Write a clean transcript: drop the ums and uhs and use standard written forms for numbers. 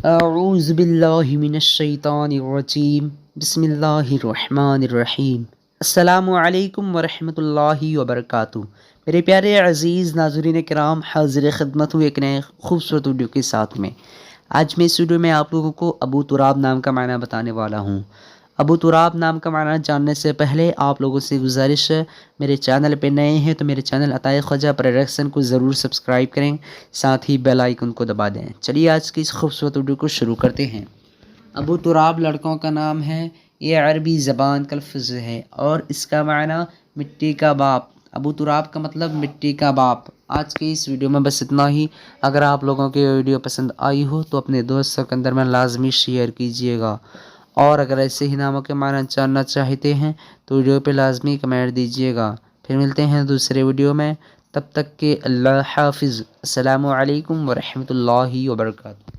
اعوذ باللہ من الشیطان الرجیم بسم اللہ الرحمن الرحیم۔ السلام علیکم ورحمۃ اللہ وبرکاتہ۔ میرے پیارے عزیز ناظرین کرام، حاضر خدمت ہوں ایک نئے خوبصورت ویڈیو کے ساتھ میں۔ آج میں اس ویڈیو میں آپ لوگوں کو ابو تراب نام کا معنی بتانے والا ہوں۔ ابو تراب نام کا معنی جاننے سے پہلے آپ لوگوں سے گزارش ہے، میرے چینل پہ نئے ہیں تو میرے چینل عطائے خواجہ پروڈکشن کو ضرور سبسکرائب کریں، ساتھ ہی بیل آئیکن کو دبا دیں۔ چلیے آج کی اس خوبصورت ویڈیو کو شروع کرتے ہیں۔ ابو تراب لڑکوں کا نام ہے، یہ عربی زبان کا لفظ ہے اور اس کا معنی مٹی کا باپ۔ ابو تراب کا مطلب مٹی کا باپ۔ آج کی اس ویڈیو میں بس اتنا ہی۔ اگر آپ لوگوں کی ویڈیو پسند آئی ہو تو اپنے دوستوں کے اندر میں لازمی شیئر کیجیے گا، اور اگر ایسے ہی ناموں کے معنی جاننا چاہتے ہیں تو ویڈیو پہ لازمی کمنٹ دیجیے گا۔ پھر ملتے ہیں دوسرے ویڈیو میں، تب تک کہ اللہ حافظ۔ السلام علیکم ورحمۃ اللہ وبرکاتہ۔